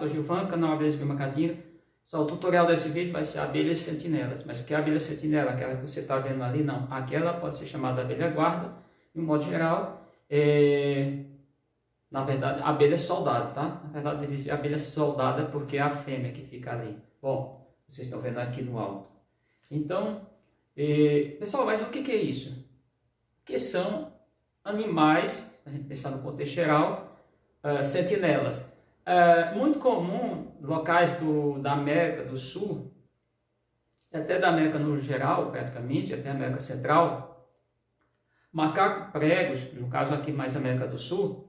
sou Gilvan, canal Abelhas Biomercadinho. Só o tutorial desse vídeo vai ser abelhas sentinelas. Mas o que é abelha sentinela? Aquela que você está vendo ali? Não. Aquela pode ser chamada abelha guarda, de um modo geral. Na verdade, abelha soldada, tá? Na verdade, deve ser abelha soldada porque é a fêmea que fica ali. Bom, vocês estão vendo aqui no alto. Então, pessoal, mas o que é isso? Que são animais, a gente pensar no contexto geral, sentinelas. Muito comum, locais da América do Sul, até da América no geral, praticamente, até a América Central, macaco pregos, no caso aqui mais América do Sul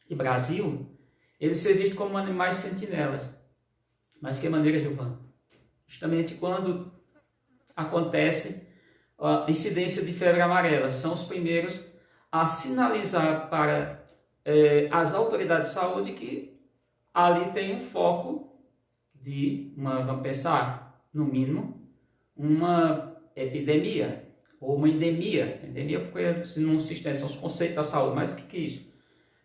e Brasil, eles são vistos como animais sentinelas. Mas que maneira, Gilvan? Justamente quando acontece a incidência de febre amarela, são os primeiros a sinalizar para as autoridades de saúde que ali tem um foco de vamos pensar, no mínimo, uma epidemia ou uma endemia. Endemia porque se não se estende, são os conceitos da saúde, mas o que é isso?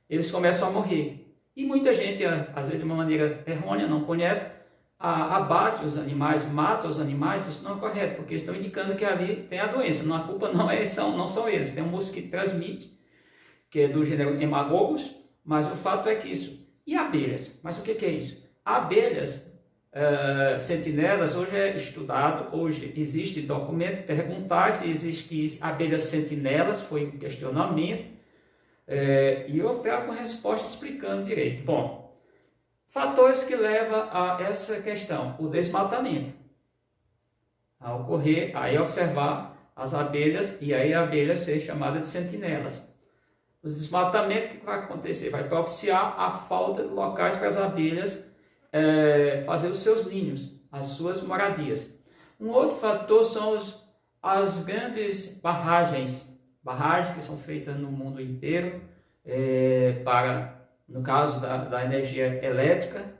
Eles começam a morrer. E muita gente, às vezes de uma maneira errônea, não conhece, abate os animais, mata os animais. Isso não é correto, porque eles estão indicando que ali tem a doença. Não, a culpa não são eles. Tem um mosquito que transmite, que é do gênero Hemagogos, mas o fato é que isso. E abelhas? Mas o que é isso? Abelhas sentinelas, hoje é estudado, hoje existe documento, perguntar se existe abelhas sentinelas, foi um questionamento, e eu trago resposta explicando direito. Bom, fatores que levam a essa questão: o desmatamento. A ocorrer, aí observar as abelhas, e aí a abelha ser chamada de sentinelas. O desmatamento, o que vai acontecer? Vai propiciar a falta de locais para as abelhas fazer os seus ninhos, as suas moradias. Um outro fator são as grandes barragens que são feitas no mundo inteiro, no caso da energia elétrica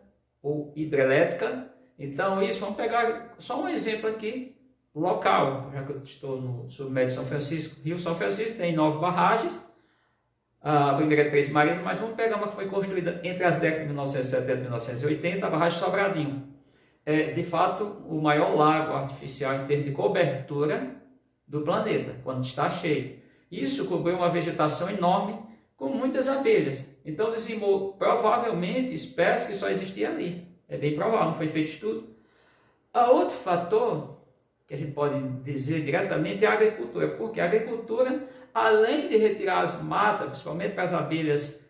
ou hidrelétrica. Então, isso, vamos pegar só um exemplo aqui, local, já que eu estou no submédio São Francisco. Rio São Francisco tem 9 barragens, a primeira é Três Marias, mas vamos pegar uma que foi construída entre as décadas de 1970 e 1980, a barragem Sobradinho. É, de fato, o maior lago artificial em termos de cobertura do planeta, quando está cheio. Isso cobriu uma vegetação enorme com muitas abelhas. Então, dizimou provavelmente espécies que só existiam ali. É bem provável, não foi feito estudo. Outro fator que a gente pode dizer diretamente é a agricultura, porque a agricultura, além de retirar as matas, principalmente para as abelhas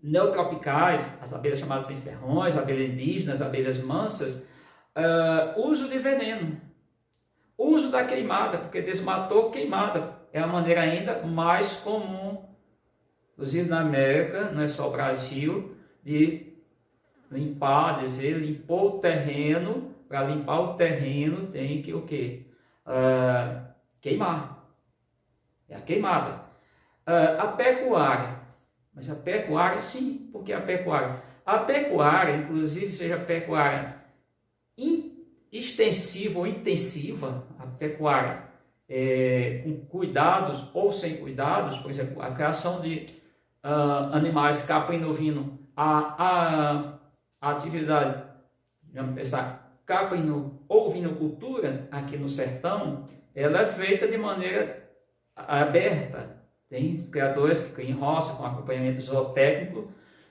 neotropicais, as abelhas chamadas sem ferrões, abelhas indígenas, abelhas mansas, uso de veneno, uso da queimada, porque desmatou, queimada é a maneira ainda mais comum, inclusive na América, não é só o Brasil, de limpar, dizer, limpou o terreno. Para limpar o terreno tem que o quê? Queimar. É a queimada. A pecuária. Mas a pecuária, sim, porque a pecuária, inclusive, seja pecuária extensiva ou intensiva, a pecuária com cuidados ou sem cuidados, por exemplo, a criação de animais caprino-ovino, a atividade, vamos pensar, caprino ou ovinocultura aqui no sertão, ela é feita de maneira aberta. Tem criadores que criam roça com acompanhamento zootécnico,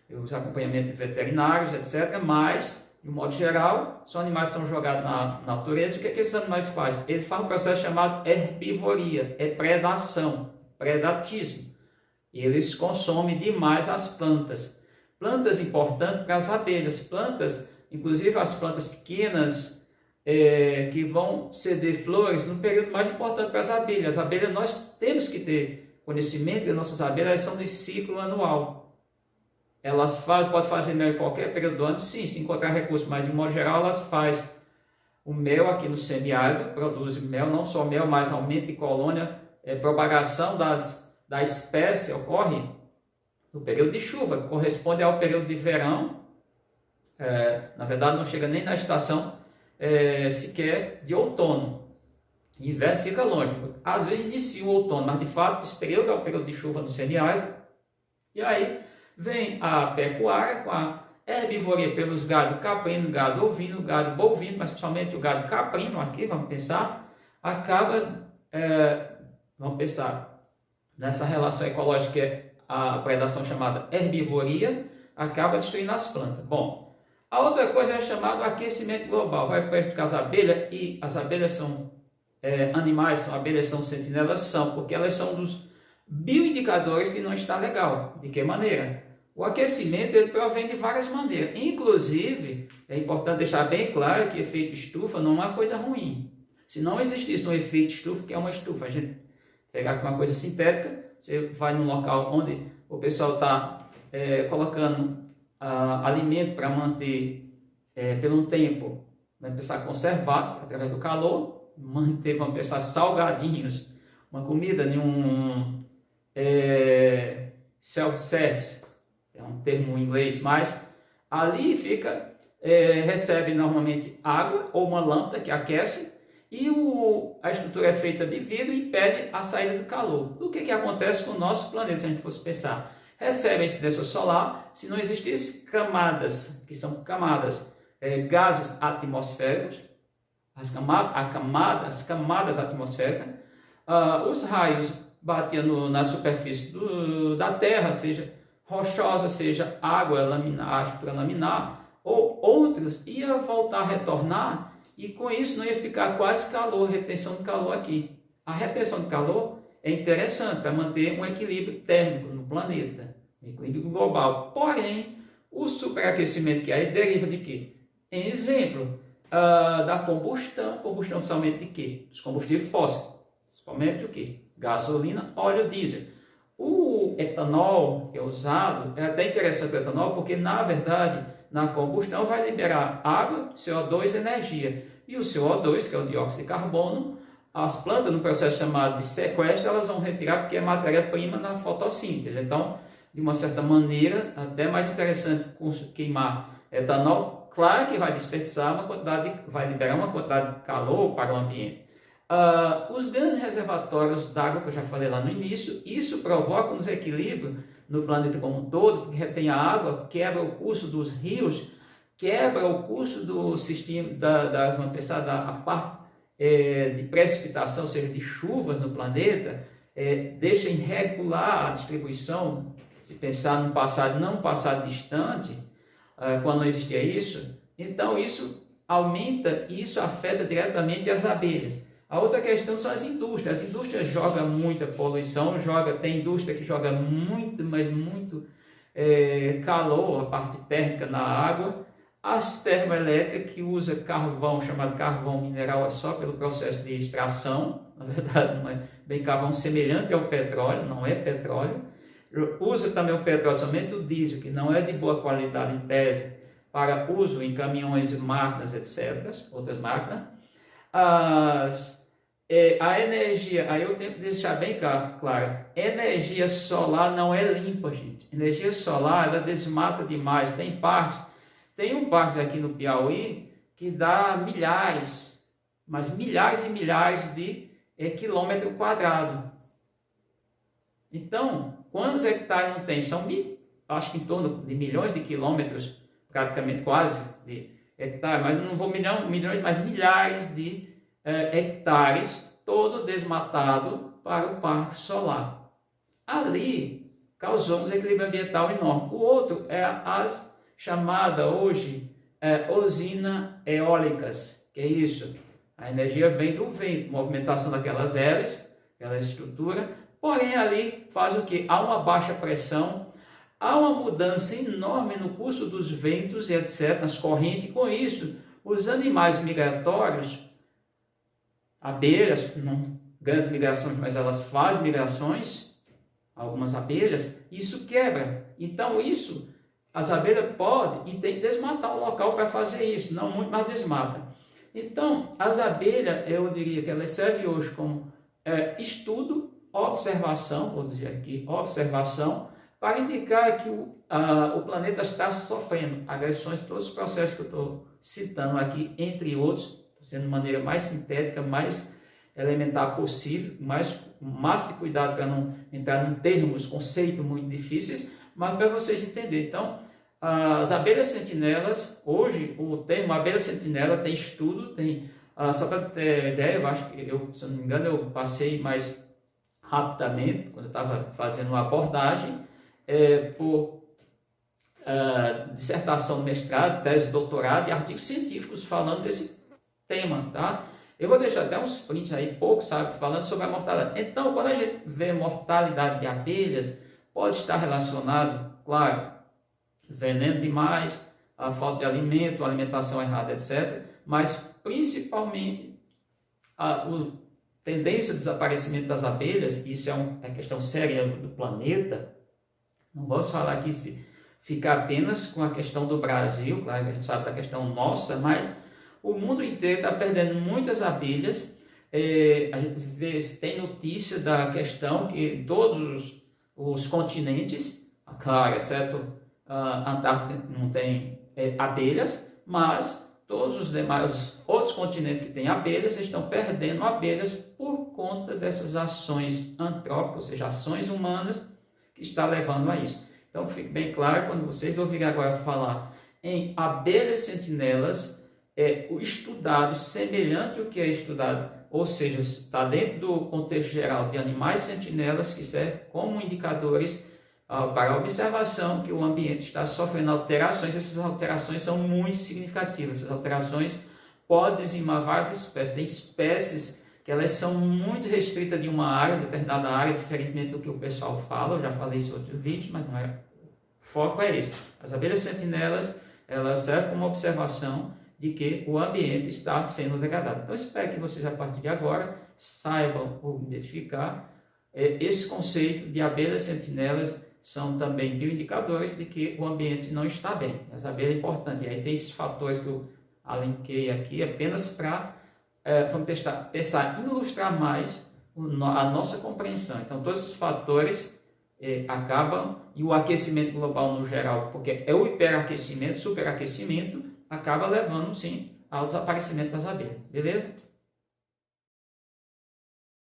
os acompanhamentos veterinários, etc. Mas, de um modo geral, são animais que são jogados na natureza. E o que esses animais fazem? Eles fazem um processo chamado herbivoria, é predação, predatismo. E eles consomem demais as plantas. Plantas importantes para as abelhas, plantas, inclusive as plantas pequenas, que vão ceder flores no período mais importante para as abelhas. As abelhas, nós temos que ter conhecimento que nossas abelhas são de ciclo anual. Elas podem fazer mel em qualquer período do ano, sim, se encontrar recursos, mas de modo geral elas fazem o mel aqui no semiárido, produzem mel, não só mel, mas aumento de colônia, propagação da espécie ocorre no período de chuva, que corresponde ao período de verão. Na verdade não chega nem na estação sequer de outono. Inverno fica longe, às vezes inicia o outono, mas de fato esse período é o período de chuva no semiárido. E aí vem a pecuária com a herbivoria pelos gado caprino, gado ovino, gado bovino, mas principalmente o gado caprino aqui, vamos pensar, acaba, vamos pensar nessa relação ecológica, que é a predação chamada herbivoria, acaba destruindo as plantas. Bom, a outra coisa é chamado aquecimento global, vai prejudicar as abelhas, e as abelhas são animais, abelhas são sentinelas, porque elas são dos bioindicadores que não está legal. De que maneira? O aquecimento ele provém de várias maneiras, inclusive é importante deixar bem claro que efeito estufa não é uma coisa ruim. Se não existisse um efeito estufa, que é uma estufa, a gente pegar aqui uma coisa sintética, você vai num local onde o pessoal está colocando alimento para manter por um tempo, vai pensar conservado através do calor, manter, vamos pensar, salgadinhos, uma comida em um self-service, é um termo em inglês, mas ali fica, recebe normalmente água ou uma lâmpada que aquece, e a estrutura é feita de vidro e impede a saída do calor. O que acontece com o nosso planeta, se a gente fosse pensar? Recebe a incidência solar, se não existissem camadas, que são camadas, gases atmosféricos, as camadas atmosféricas, os raios batiam na superfície da Terra, seja rochosa, seja água laminar, estrutura laminar, ou outros, ia voltar a retornar, e com isso não ia ficar quase calor, retenção de calor aqui. A retenção de calor é interessante para manter um equilíbrio térmico no planeta, um equilíbrio global. Porém, o superaquecimento que aí deriva de quê? Em exemplo, da combustão principalmente de quê? Dos combustíveis fósseis, principalmente o quê? Gasolina, óleo diesel. O etanol que é usado, é até interessante o etanol, porque na verdade, na combustão vai liberar água, CO2 e energia. E o CO2, que é o dióxido de carbono, as plantas, no processo chamado de sequestro, elas vão retirar porque é matéria-prima na fotossíntese. Então, de uma certa maneira, até mais interessante queimar etanol, claro que vai desperdiçar uma quantidade, vai liberar uma quantidade de calor para o ambiente. Os grandes reservatórios d'água que eu já falei lá no início, isso provoca um desequilíbrio no planeta como um todo, porque retém a água, quebra o curso dos rios, quebra o curso do sistema, vamos pensar, da parte de precipitação, ou seja, de chuvas no planeta, deixa irregular a distribuição. Se pensar no passado, não passado distante, quando não existia isso, então isso aumenta e isso afeta diretamente as abelhas. A outra questão são as indústrias. As indústrias jogam muita poluição, tem indústria que joga muito, mas muito calor, a parte térmica na água. As termoelétricas que usa carvão, chamado carvão mineral, é só pelo processo de extração, na verdade não é bem carvão semelhante ao petróleo, não é petróleo. Usa também o petróleo, somente o diesel, que não é de boa qualidade em tese, para uso em caminhões, máquinas, etc., outras máquinas. A energia, aí eu tenho que deixar bem claro, energia solar não é limpa, gente. Energia solar, ela desmata demais. Tem um parque aqui no Piauí que dá milhares, mas milhares e milhares de quilômetro quadrado. Então, quantos hectares não tem? São, acho que em torno de milhões de quilômetros, praticamente quase, de hectares, mas não vou milhões, mas milhares de hectares, todo desmatado para o parque solar. Ali causou um desequilíbrio ambiental enorme. O outro é as chamadas hoje usinas eólicas, que é isso? A energia vem do vento, movimentação daquelas hélices, aquela estrutura, porém ali faz o que? Há uma baixa pressão, há uma mudança enorme no curso dos ventos e etc., nas correntes. Com isso, os animais migratórios, abelhas, não grandes migrações, mas elas fazem migrações, algumas abelhas, isso quebra. Então as abelhas podem e tem que desmatar o local para fazer isso, não muito, mas desmata. Então, as abelhas, eu diria que elas servem hoje como estudo, observação, vou dizer aqui, observação, para indicar que o planeta está sofrendo agressões, todos os processos que eu estou citando aqui, entre outros, sendo de maneira mais sintética, mais elementar possível, com o máximo de cuidado para não entrar em termos, conceitos muito difíceis, mas para vocês entenderem. Então, as abelhas sentinelas, hoje o termo abelha sentinela tem estudo, só para ter ideia, eu acho que, se eu não me engano, eu passei mais rapidamente, quando eu estava fazendo uma abordagem, por dissertação, mestrado, tese, doutorado e artigos científicos falando desse tema, tá? Eu vou deixar até uns prints aí, pouco, sabe, falando sobre a mortalidade. Então, quando a gente vê mortalidade de abelhas, pode estar relacionado, claro, veneno demais, a falta de alimento, alimentação errada, etc. Mas, principalmente, a tendência de desaparecimento das abelhas, isso é questão séria do planeta. Não posso falar aqui se ficar apenas com a questão do Brasil, claro que a gente sabe da questão nossa, mas o mundo inteiro está perdendo muitas abelhas. A gente tem notícia da questão que todos os continentes, claro, exceto a Antártida não tem abelhas, mas todos os demais outros continentes que têm abelhas estão perdendo abelhas por conta dessas ações antrópicas, ou seja, ações humanas que está levando a isso. Então, fique bem claro, quando vocês ouvirem agora falar em abelhas sentinelas, o estudado semelhante ao que é estudado, ou seja, está dentro do contexto geral de animais sentinelas que servem como indicadores para a observação que o ambiente está sofrendo alterações. Essas alterações são muito significativas. Essas alterações podem dizimar várias espécies. Tem espécies que elas são muito restritas de uma área, determinada área, diferentemente do que o pessoal fala. Eu já falei isso em outro vídeo, mas não é. O foco é esse. As abelhas sentinelas, elas servem como observação de que o ambiente está sendo degradado. Então, espero que vocês, a partir de agora, saibam ou identificar esse conceito de abelhas sentinelas são também bioindicadores de que o ambiente não está bem. As abelhas é importante. E aí tem esses fatores que eu alenquei aqui apenas para vamos pensar em ilustrar mais a nossa compreensão. Então, todos esses fatores acabam, e o aquecimento global no geral, porque é o hiperaquecimento, superaquecimento, acaba levando, sim, ao desaparecimento das abelhas. Beleza?